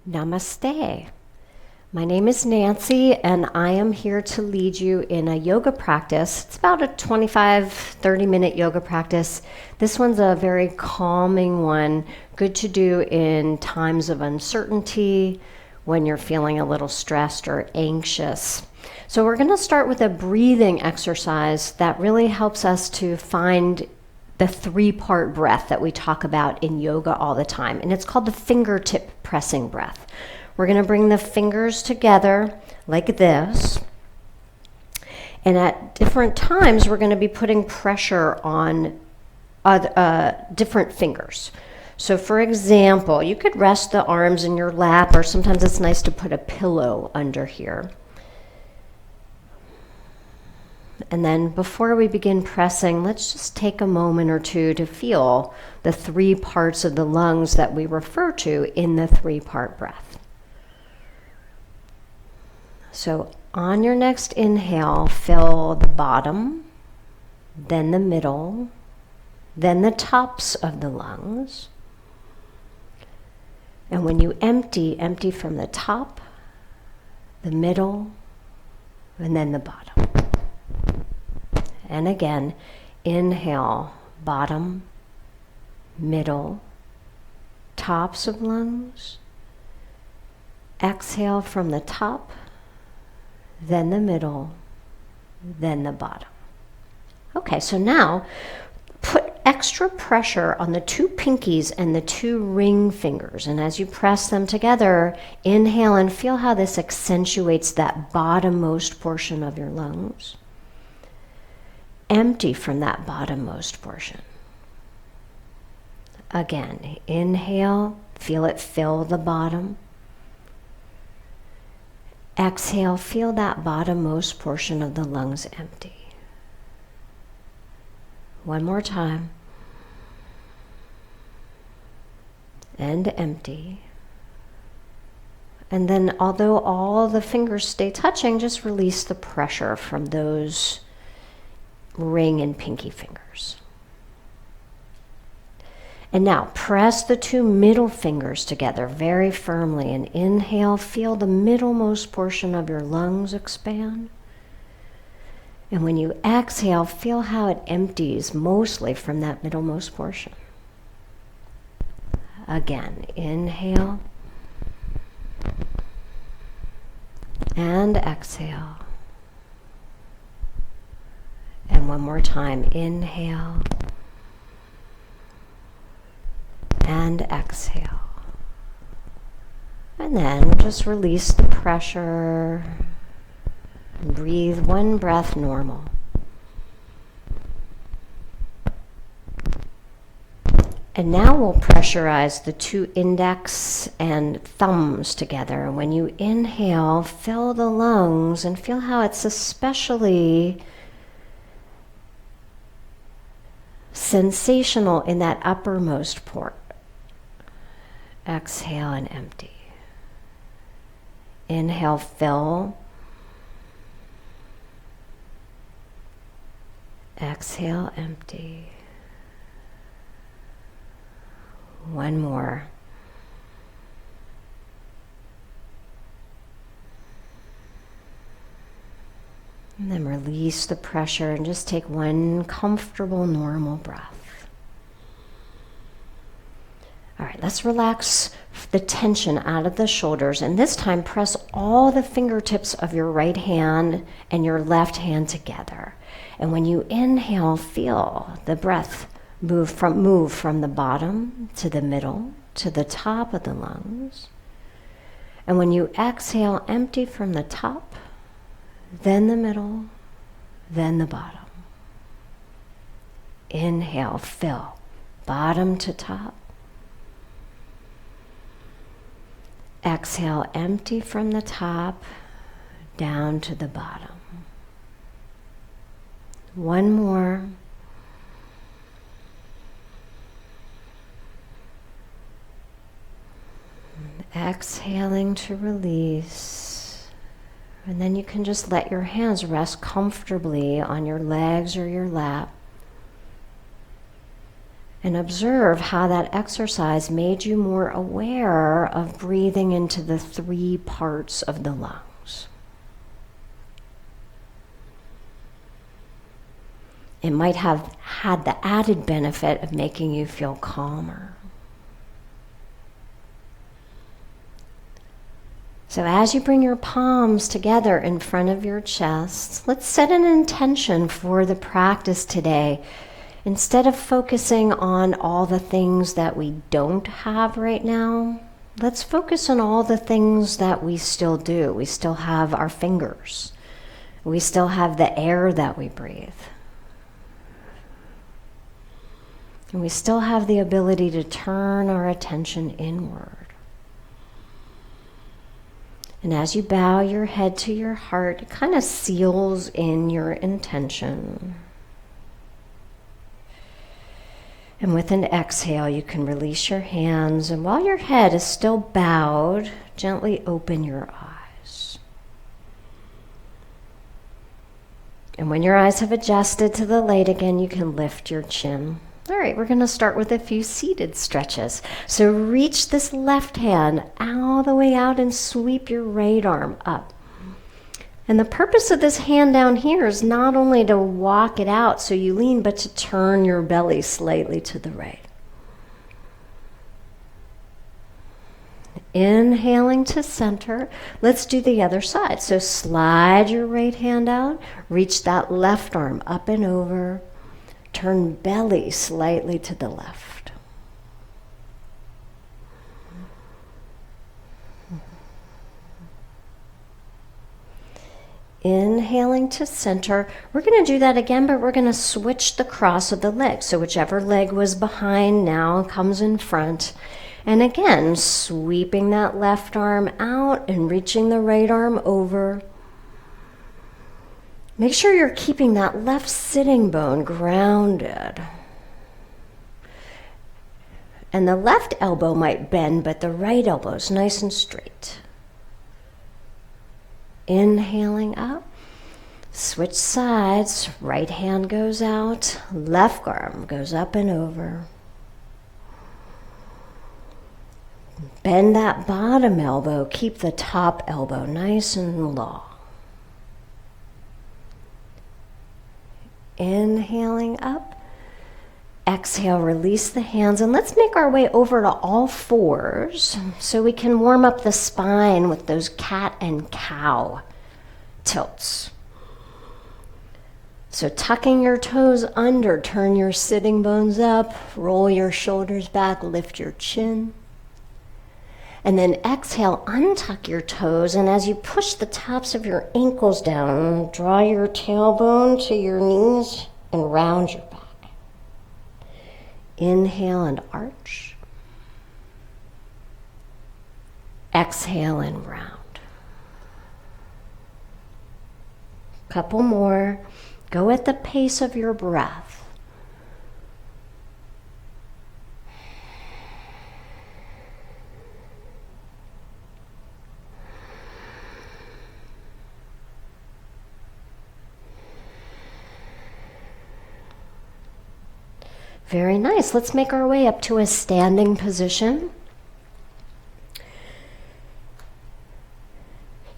Namaste. My name is Nancy, and I am here to lead you in a yoga practice. It's about a 25-30 minute yoga practice. This one's a very calming one, good to do in times of uncertainty, when you're feeling a little stressed or anxious. So we're going to start with a breathing exercise that really helps us to find the three-part breath that we talk about in yoga all the time, and it's called the fingertip pressing breath. We're going to bring the fingers together like this, and at different times we're going to be putting pressure on different fingers. So for example, you could rest the arms in your lap, or sometimes it's nice to put a pillow under here. And then before we begin pressing, let's just take a moment or two to feel the three parts of the lungs that we refer to in the three-part breath. So on your next inhale, fill the bottom, then the middle, then the tops of the lungs. And when you empty from the top, the middle, and then the bottom. And again, inhale, bottom, middle, tops of lungs. Exhale from the top, then the middle, then the bottom. Okay, so now put extra pressure on the two pinkies and the two ring fingers. And as you press them together, inhale and feel how this accentuates that bottommost portion of your lungs. Empty from that bottommost portion. Again, inhale, feel it fill the bottom. Exhale, feel that bottommost portion of the lungs empty. One more time. And empty. And then, although all the fingers stay touching, just release the pressure from those ring and pinky fingers. And now press the two middle fingers together very firmly, and inhale, feel the middlemost portion of your lungs expand. And when you exhale, feel how it empties mostly from that middlemost portion. Again, inhale and exhale. And one more time, inhale and exhale. And then just release the pressure and breathe one breath normal. And now we'll pressurize the two index and thumbs together. When you inhale, fill the lungs and feel how it's especially sensational in that uppermost port. Exhale and empty. Inhale, fill. Exhale, empty. One more. And then release the pressure and just take one comfortable, normal breath. All right, let's relax the tension out of the shoulders, and this time press all the fingertips of your right hand and your left hand together. And when you inhale, feel the breath move from the bottom to the middle to the top of the lungs. And when you exhale, empty from the top, then the middle, then the bottom. Inhale, fill, bottom to top. Exhale, empty from the top, down to the bottom. One more. Exhaling to release. And then you can just let your hands rest comfortably on your legs or your lap. And observe how that exercise made you more aware of breathing into the 3 parts of the lungs. It might have had the added benefit of making you feel calmer. So as you bring your palms together in front of your chest, let's set an intention for the practice today. Instead of focusing on all the things that we don't have right now, let's focus on all the things that we still do. We still have our fingers. We still have the air that we breathe. And we still have the ability to turn our attention inward. And as you bow your head to your heart, it kind of seals in your intention. And with an exhale, you can release your hands. And while your head is still bowed, gently open your eyes. And when your eyes have adjusted to the light again, you can lift your chin. All right, we're going to start with a few seated stretches. So reach this left hand all the way out and sweep your right arm up. And the purpose of this hand down here is not only to walk it out so you lean, but to turn your belly slightly to the right. Inhaling to center. Let's do the other side. So slide your right hand out, reach that left arm up and over, turn belly slightly to the left. Inhaling to center. We're going to do that again, but we're going to switch the cross of the legs. So whichever leg was behind now comes in front. And again, sweeping that left arm out and reaching the right arm over. Make sure you're keeping that left sitting bone grounded. And the left elbow might bend, but the right elbow is nice and straight. Inhaling up, switch sides, right hand goes out, left arm goes up and over. Bend that bottom elbow, keep the top elbow nice and long. Inhaling up, exhale, release the hands, and let's make our way over to all fours so we can warm up the spine with those cat and cow tilts. So tucking your toes under, turn your sitting bones up, roll your shoulders back, lift your chin. And then exhale, untuck your toes, and as you push the tops of your ankles down, draw your tailbone to your knees and round your back. Inhale and arch. Exhale and round. Couple more. Go at the pace of your breath. Very nice. Let's make our way up to a standing position.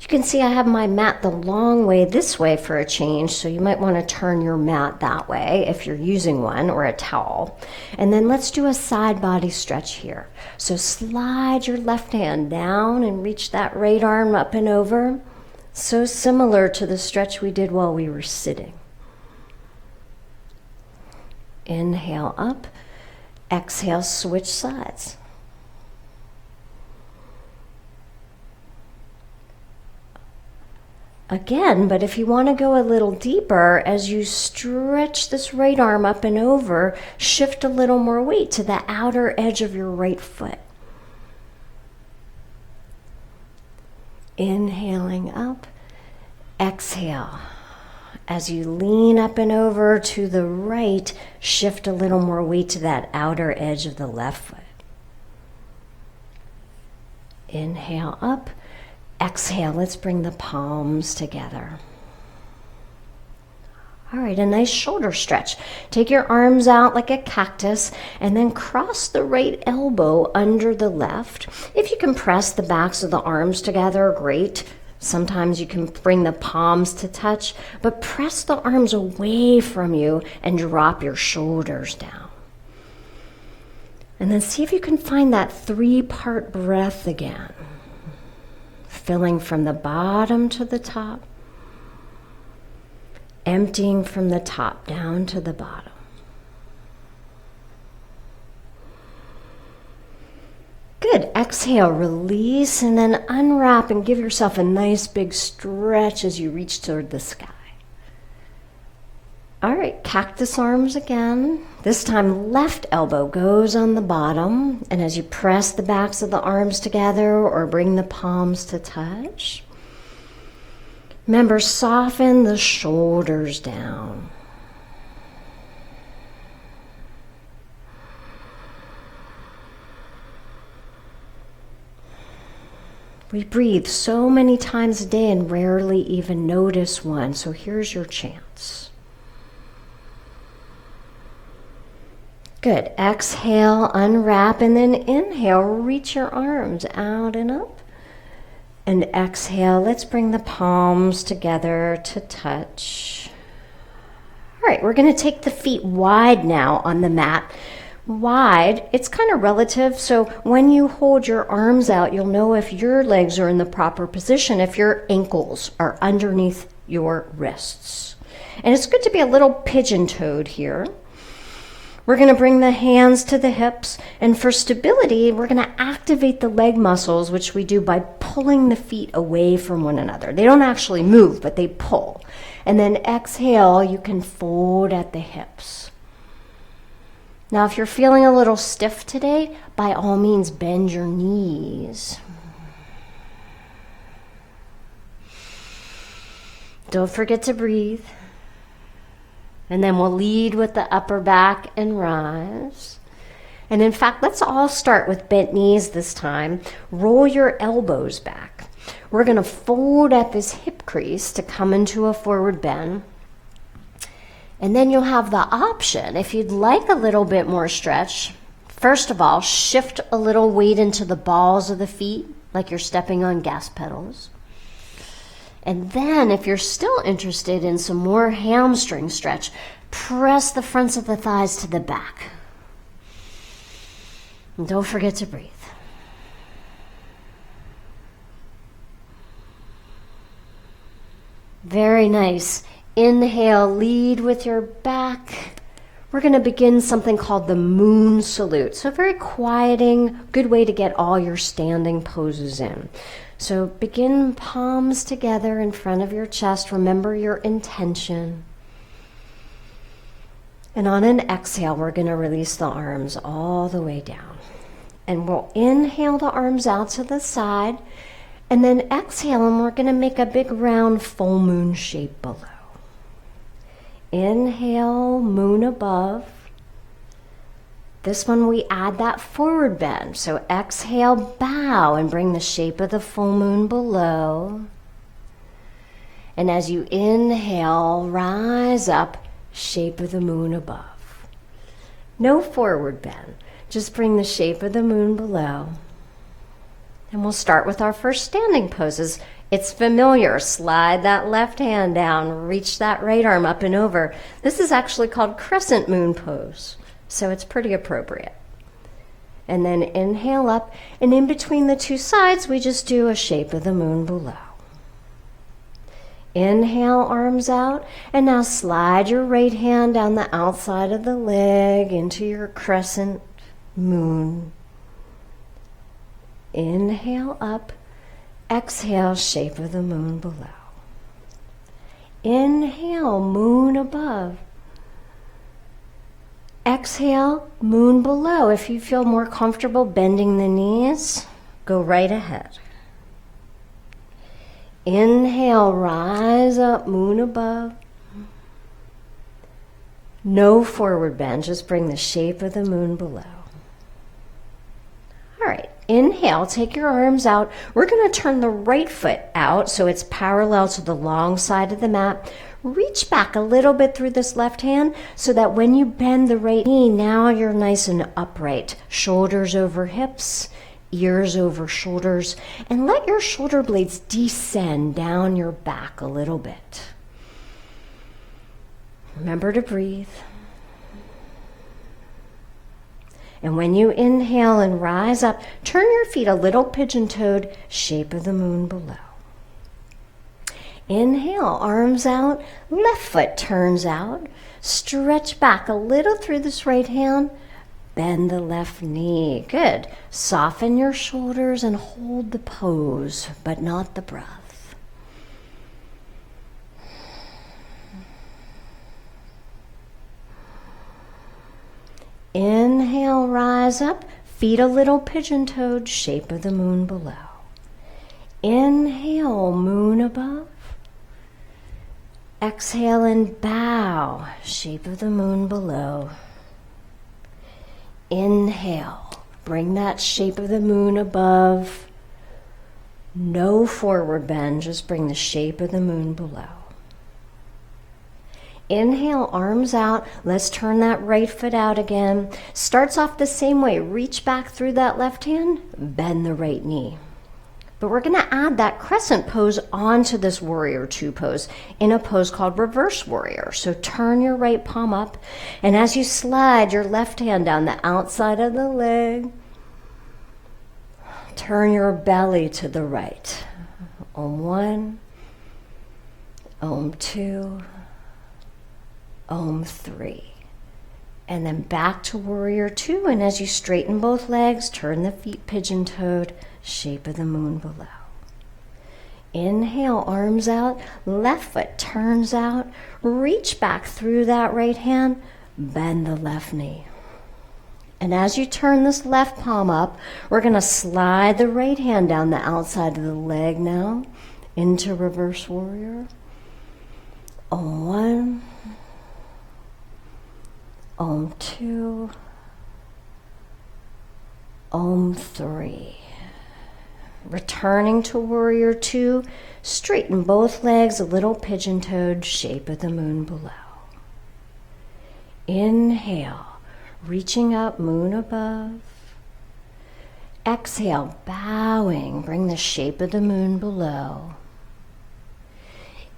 You can see I have my mat the long way this way for a change, so you might want to turn your mat that way if you're using one or a towel. And then let's do a side body stretch here. So slide your left hand down and reach that right arm up and over. So similar to the stretch we did while we were sitting. Inhale up, exhale, switch sides. Again, but if you want to go a little deeper, as you stretch this right arm up and over, shift a little more weight to the outer edge of your right foot. Inhaling up, exhale. As you lean up and over to the right, shift a little more weight to that outer edge of the left foot. Inhale up, exhale. Let's bring the palms together. All right, a nice shoulder stretch. Take your arms out like a cactus and then cross the right elbow under the left. If you can press the backs of the arms together, great. Sometimes you can bring the palms to touch, but press the arms away from you and drop your shoulders down. And then see if you can find that 3-part breath again. Filling from the bottom to the top. Emptying from the top down to the bottom. Good. Exhale, release, and then unwrap and give yourself a nice big stretch as you reach toward the sky. All right, cactus arms again. This time left elbow goes on the bottom, and as you press the backs of the arms together or bring the palms to touch, remember, soften the shoulders down. We breathe so many times a day and rarely even notice one, so here's your chance. Good. Exhale, unwrap, and then inhale, reach your arms out and up. And exhale, let's bring the palms together to touch. All right, we're going to take the feet wide now on the mat. Wide, it's kind of relative, so when you hold your arms out, you'll know if your legs are in the proper position, if your ankles are underneath your wrists. And it's good to be a little pigeon-toed here. We're going to bring the hands to the hips, and for stability, we're going to activate the leg muscles, which we do by pulling the feet away from one another. They don't actually move, but they pull. And then exhale, you can fold at the hips. Now, if you're feeling a little stiff today, by all means, bend your knees. Don't forget to breathe. And then we'll lead with the upper back and rise. And in fact, let's all start with bent knees this time. Roll your elbows back. We're going to fold at this hip crease to come into a forward bend. And then you'll have the option, if you'd like a little bit more stretch, first of all, shift a little weight into the balls of the feet, like you're stepping on gas pedals. And then if you're still interested in some more hamstring stretch, press the fronts of the thighs to the back. And don't forget to breathe. Very nice. Inhale, lead with your back. We're going to begin something called the moon salute. So very quieting, good way to get all your standing poses in. So begin palms together in front of your chest. Remember your intention. And on an exhale, we're going to release the arms all the way down. And we'll inhale the arms out to the side. And then exhale, and we're going to make a big round full moon shape below. Inhale, moon above. This one we add that forward bend. So exhale, bow, and bring the shape of the full moon below. And as you inhale, rise up, shape of the moon above. No forward bend, just bring the shape of the moon below. And we'll start with our first standing poses. It's familiar. Slide that left hand down, reach that right arm up and over. This is actually called crescent moon pose. So it's pretty appropriate. And then inhale up, and in between the two sides, we just do a shape of the moon below. Inhale, arms out, and now slide your right hand down the outside of the leg into your crescent moon. Inhale up, exhale, shape of the moon below. Inhale, moon above. Exhale, moon below. If you feel more comfortable bending the knees, go right ahead. Inhale, rise up, moon above. No forward bend, just bring the shape of the moon below. All right, inhale, take your arms out. We're going to turn the right foot out so it's parallel to the long side of the mat. reach back a little bit through this left hand so that when you bend the right knee, now you're nice and upright. Shoulders over hips, ears over shoulders, and let your shoulder blades descend down your back a little bit. Remember to breathe. And when you inhale and rise up, turn your feet a little pigeon-toed, shape of the moon below. Inhale, arms out, left foot turns out. Stretch back a little through this right hand. Bend the left knee. Good. Soften your shoulders and hold the pose, but not the breath. Inhale, rise up, feet a little pigeon-toed, shape of the moon below. Inhale, moon above. Exhale and bow, shape of the moon below. Inhale, bring that shape of the moon above. No forward bend, just bring the shape of the moon below. Inhale, arms out. Let's turn that right foot out again. Starts off the same way. Reach back through that left hand, bend the right knee. But we're going to add that crescent pose onto this warrior two pose in a pose called reverse warrior. So turn your right palm up, and as you slide your left hand down the outside of the leg, turn your belly to the right. Om one, Om two, Om three. And then back to warrior two, and as you straighten both legs, turn the feet pigeon-toed, shape of the moon below. Inhale, arms out, left foot turns out, reach back through that right hand, bend the left knee. And as you turn this left palm up, we're going to slide the right hand down the outside of the leg now into reverse warrior. Om one, Om two, Om three. Returning to warrior two, straighten both legs a little pigeon-toed, shape of the moon below. Inhale, reaching up, moon above. Exhale, bowing, bring the shape of the moon below.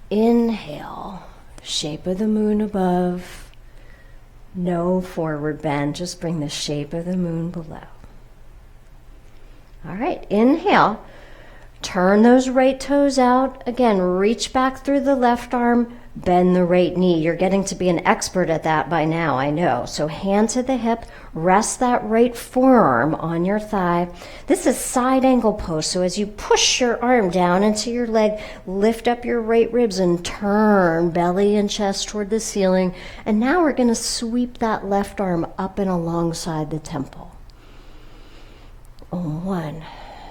Inhale, shape of the moon above. No forward bend, just bring the shape of the moon below. All right, inhale, turn those right toes out. Again, reach back through the left arm, bend the right knee. You're getting to be an expert at that by now, I know. So hand to the hip, rest that right forearm on your thigh. This is side angle pose, so as you push your arm down into your leg, lift up your right ribs and turn belly and chest toward the ceiling. And now we're going to sweep that left arm up and alongside the temple. Om one.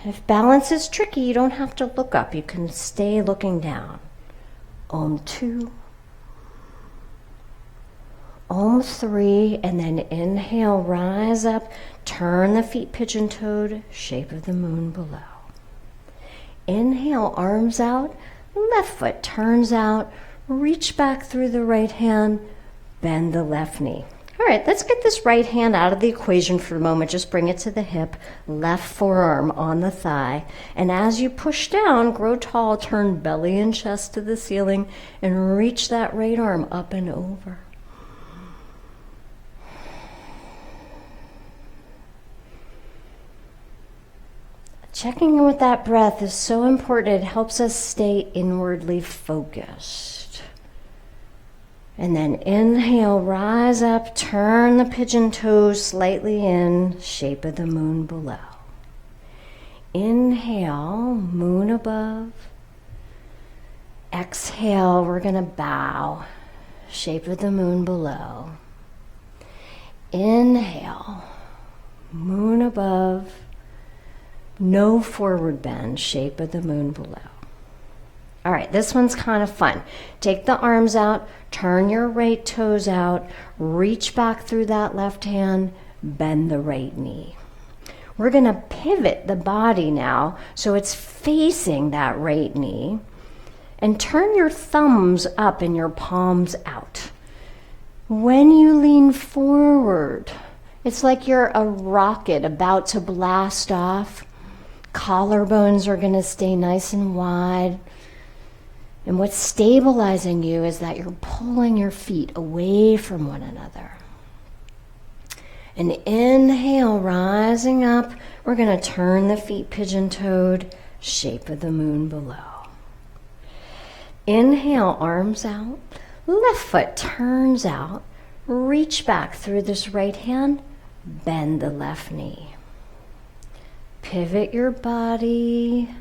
If balance is tricky, you don't have to look up. You can stay looking down. Om two. Om three. And then inhale, rise up. Turn the feet pigeon-toed, shape of the moon below. Inhale, arms out. Left foot turns out. Reach back through the right hand. Bend the left knee. All right, let's get this right hand out of the equation for a moment. Just bring it to the hip, left forearm on the thigh. And as you push down, grow tall, turn belly and chest to the ceiling, and reach that right arm up and over. Checking in with that breath is so important. It helps us stay inwardly focused. And then inhale, rise up, turn the pigeon toes slightly in, shape of the moon below. Inhale, moon above. Exhale, we're going to bow, shape of the moon below. Inhale, moon above. No forward bend, shape of the moon below. All right, this one's kind of fun. Take the arms out, turn your right toes out, reach back through that left hand, bend the right knee. We're going to pivot the body now so it's facing that right knee. And turn your thumbs up and your palms out. When you lean forward, it's like you're a rocket about to blast off. Collarbones are going to stay nice and wide. And what's stabilizing you is that you're pulling your feet away from one another. And inhale, rising up. We're going to turn the feet pigeon-toed, shape of the moon below. Inhale, arms out. Left foot turns out. Reach back through this right hand. Bend the left knee. Pivot your body.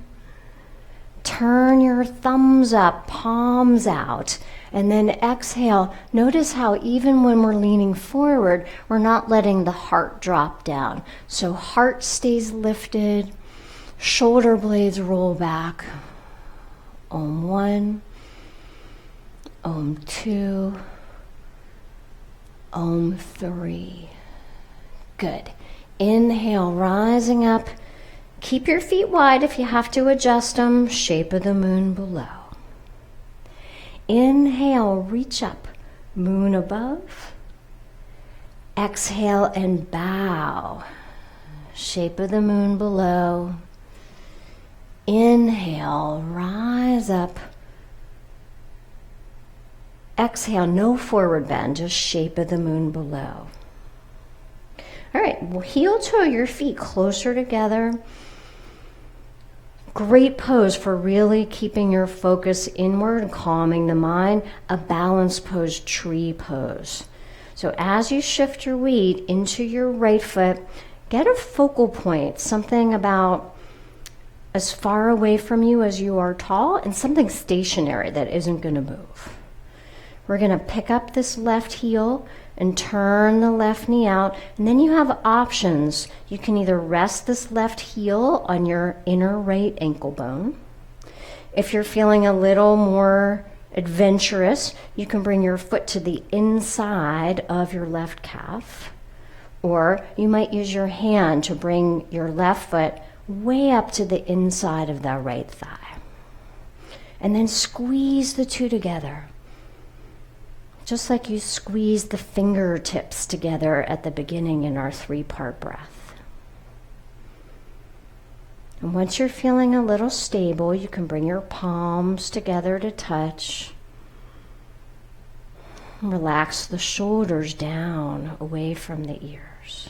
Turn your thumbs up, palms out. And then exhale. Notice how even when we're leaning forward, we're not letting the heart drop down. So heart stays lifted. Shoulder blades roll back. Om 1. Om 2. Om 3. Good. Inhale, rising up. Keep your feet wide if you have to adjust them. Shape of the moon below. Inhale, reach up. Moon above. Exhale and bow. Shape of the moon below. Inhale, rise up. Exhale, no forward bend, just shape of the moon below. All right, well, heel toe your feet closer together. Great pose for really keeping your focus inward and calming the mind. A balanced pose, tree pose. So as you shift your weight into your right foot, get a focal point, something about as far away from you as you are tall, and something stationary that isn't going to move. We're going to pick up this left heel and turn the left knee out. And then you have options. You can either rest this left heel on your inner right ankle bone. If you're feeling a little more adventurous, you can bring your foot to the inside of your left calf. Or you might use your hand to bring your left foot way up to the inside of the right thigh. And then squeeze the two together. Just like you squeeze the fingertips together at the beginning in our 3-part breath. And once you're feeling a little stable, you can bring your palms together to touch. Relax the shoulders down away from the ears.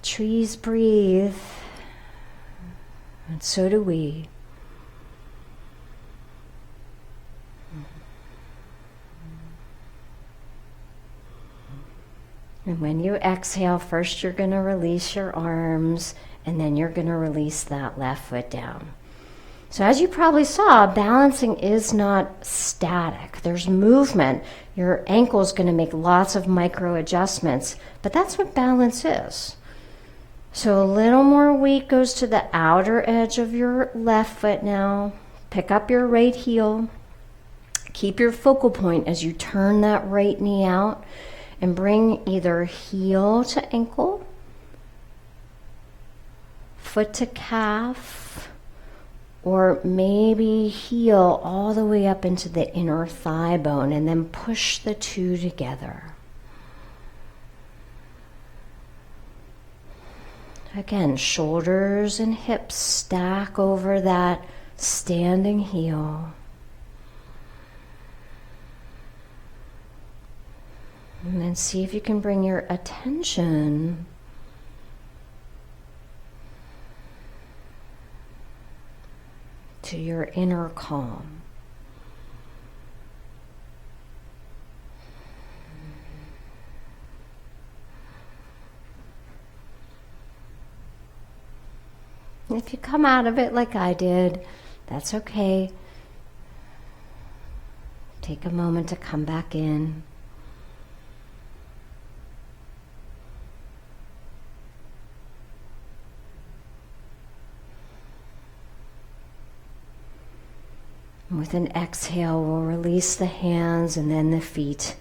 Trees breathe. And so do we. And when you exhale, first you're going to release your arms, and then you're going to release that left foot down. So as you probably saw, balancing is not static. There's movement. Your ankle's going to make lots of micro adjustments, but that's what balance is. So a little more weight goes to the outer edge of your left foot now. Pick up your right heel. Keep your focal point as you turn that right knee out and bring either heel to ankle, foot to calf, or maybe heel all the way up into the inner thigh bone, and then push the two together. Again, shoulders and hips stack over that standing heel. And then see if you can bring your attention to your inner calm. If you come out of it like I did, that's okay. Take a moment to come back in. With an exhale, we'll release the hands and then the feet.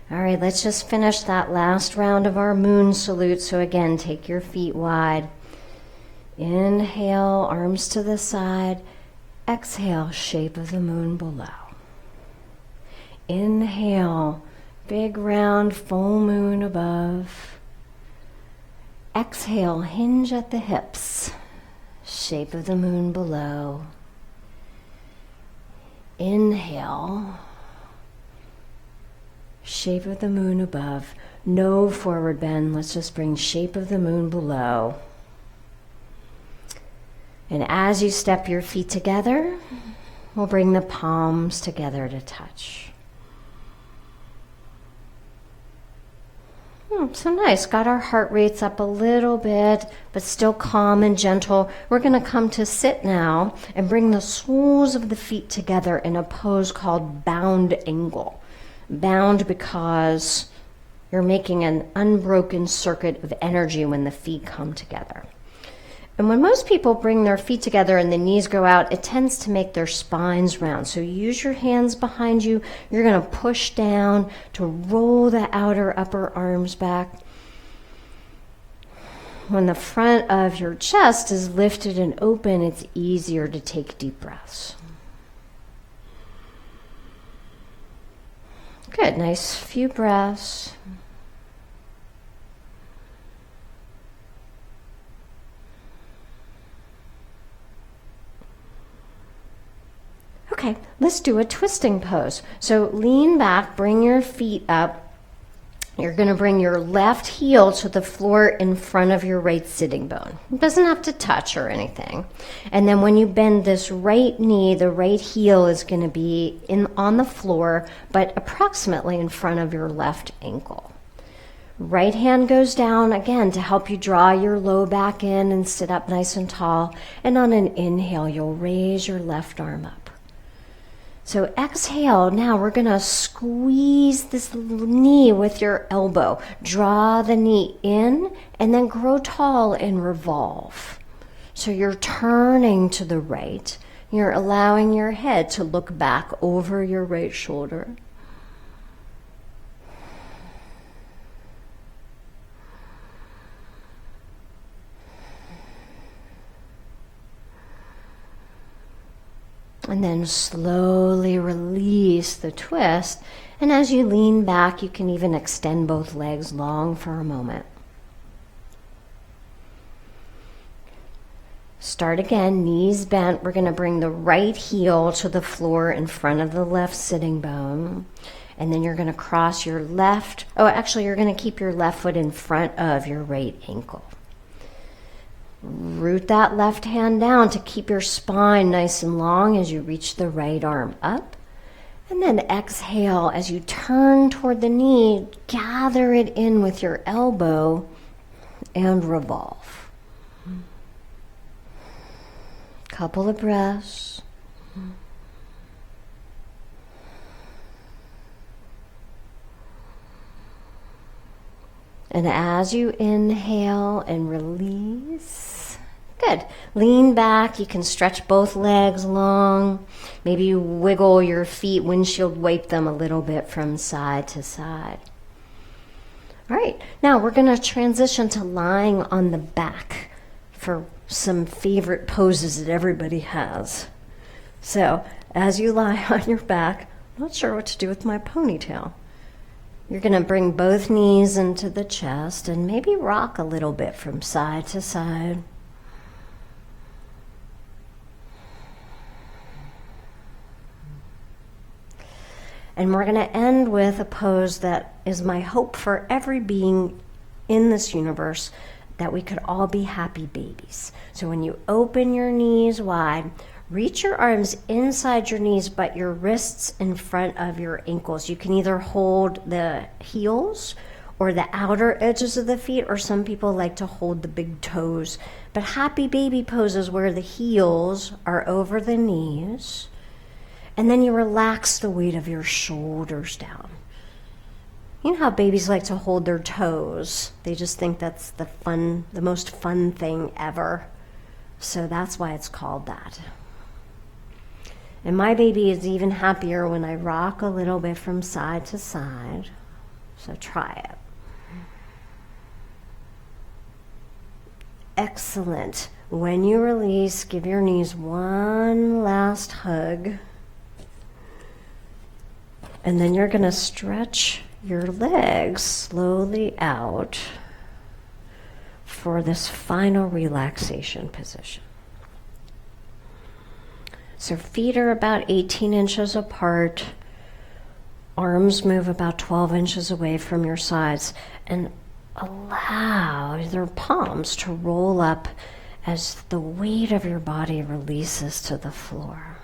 All right, let's just finish that last round of our moon salute. So again, take your feet wide. Inhale, arms to the side. Exhale, shape of the moon below. Inhale, big round full moon above. Exhale, hinge at the hips. Shape of the moon below. Inhale, shape of the moon above. No forward bend. Let's just bring shape of the moon below. And as you step your feet together, we'll bring the palms together to touch. So nice. Got our heart rates up a little bit, but still calm and gentle. We're going to come to sit now and bring the soles of the feet together in a pose called bound angle. Bound because you're making an unbroken circuit of energy when the feet come together. And when most people bring their feet together and the knees go out, it tends to make their spines round. So use your hands behind you. You're going to push down to roll the outer upper arms back. When the front of your chest is lifted and open, it's easier to take deep breaths. Good, nice few breaths. Okay, let's do a twisting pose. So lean back, bring your feet up. You're going to bring your left heel to the floor in front of your right sitting bone. It doesn't have to touch or anything. And then when you bend this right knee, the right heel is going to be on the floor, but approximately in front of your left ankle. Right hand goes down again to help you draw your low back in and sit up nice and tall. And on an inhale, you'll raise your left arm up. So exhale, now we're going to squeeze this knee with your elbow. Draw the knee in and then grow tall and revolve. So you're turning to the right. You're allowing your head to look back over your right shoulder. And then slowly release the twist. And as you lean back, you can even extend both legs long for a moment. Start again, knees bent. We're going to bring the right heel to the floor in front of the left sitting bone. And then you're going to cross your left. Oh, actually, you're going to keep your left foot in front of your right ankle. Root that left hand down to keep your spine nice and long as you reach the right arm up. And then exhale as you turn toward the knee, gather it in with your elbow and revolve. Couple of breaths. And as you inhale and release, good. Lean back. You can stretch both legs long. Maybe you wiggle your feet, windshield wipe them a little bit from side to side. All right, now we're going to transition to lying on the back for some favorite poses that everybody has. So as you lie on your back, I'm not sure what to do with my ponytail. You're going to bring both knees into the chest and maybe rock a little bit from side to side. And we're going to end with a pose that is my hope for every being in this universe, that we could all be happy babies. So when you open your knees wide, reach your arms inside your knees, but your wrists in front of your ankles. You can either hold the heels or the outer edges of the feet, or some people like to hold the big toes. But happy baby pose is where the heels are over the knees, and then you relax the weight of your shoulders down. You know how babies like to hold their toes? They just think that's the most fun thing ever. So that's why it's called that. And my baby is even happier when I rock a little bit from side to side. So try it. Excellent. When you release, give your knees one last hug. And then you're going to stretch your legs slowly out for this final relaxation position. So feet are about 18 inches apart. Arms move about 12 inches away from your sides. And allow their palms to roll up as the weight of your body releases to the floor.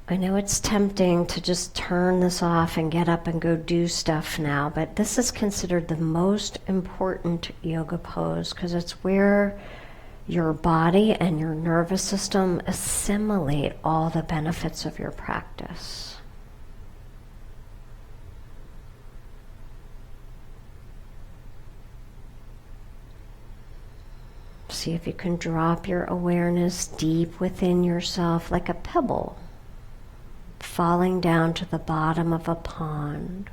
I know it's tempting to just turn this off and get up and go do stuff now, but this is considered the most important yoga pose because it's where your body and your nervous system assimilate all the benefits of your practice. See if you can drop your awareness deep within yourself like a pebble falling down to the bottom of a pond.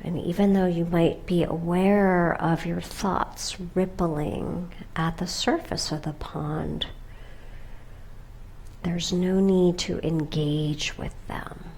And even though you might be aware of your thoughts rippling at the surface of the pond, there's no need to engage with them.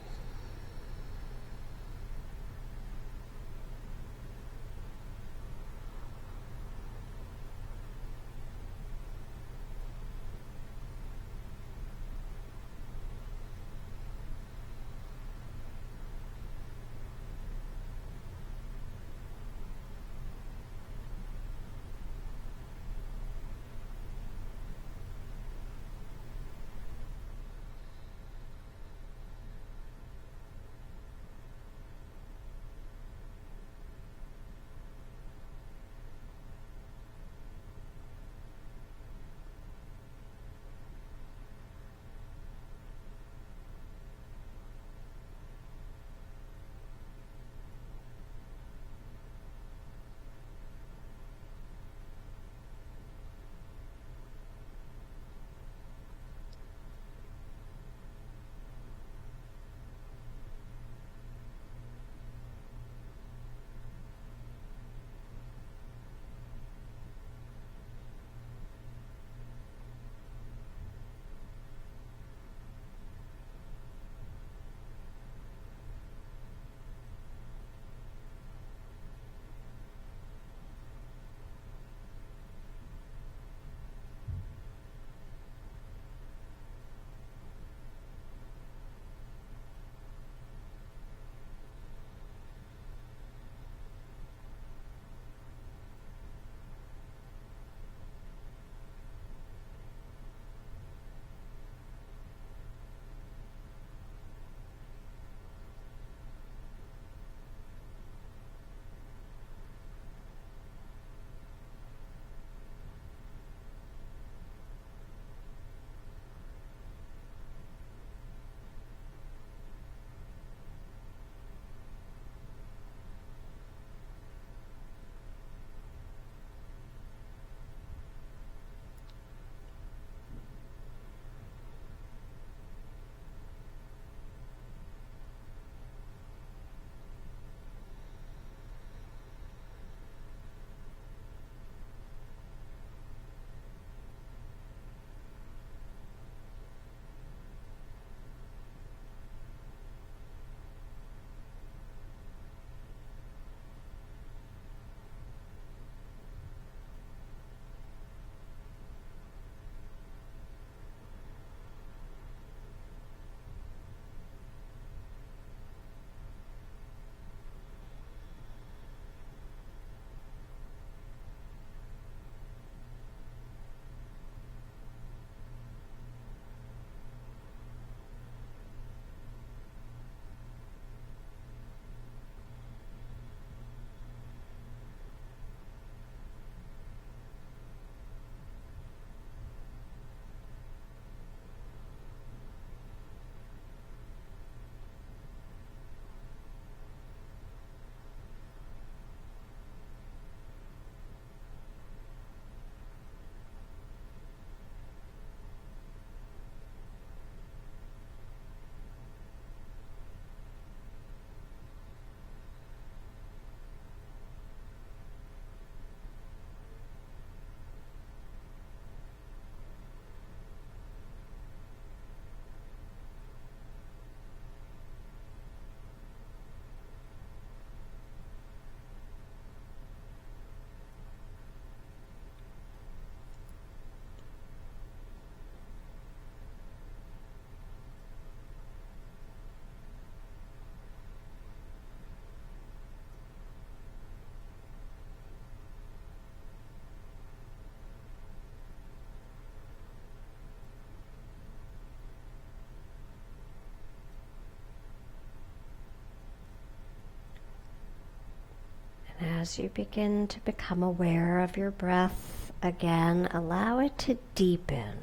As you begin to become aware of your breath again, allow it to deepen.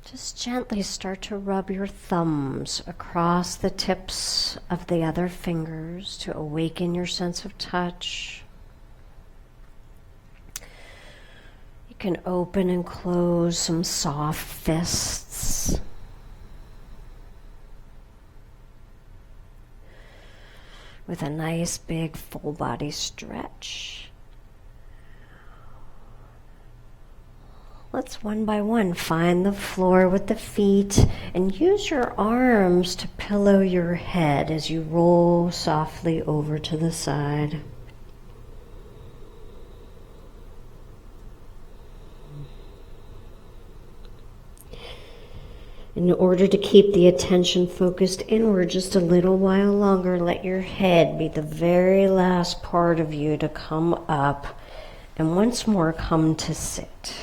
Just gently start to rub your thumbs across the tips of the other fingers to awaken your sense of touch. You can open and close some soft fists. With a nice big full body stretch. Let's one by one find the floor with the feet and use your arms to pillow your head as you roll softly over to the side. In order to keep the attention focused inward just a little while longer, let your head be the very last part of you to come up and once more come to sit.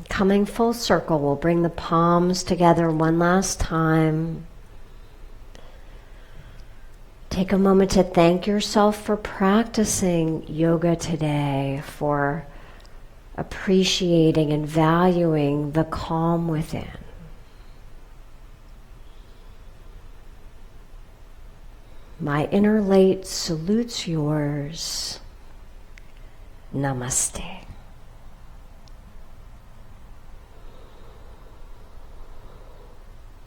Coming full circle, we'll bring the palms together one last time. Take a moment to thank yourself for practicing yoga today, for appreciating and valuing the calm within. My inner light salutes yours. Namaste.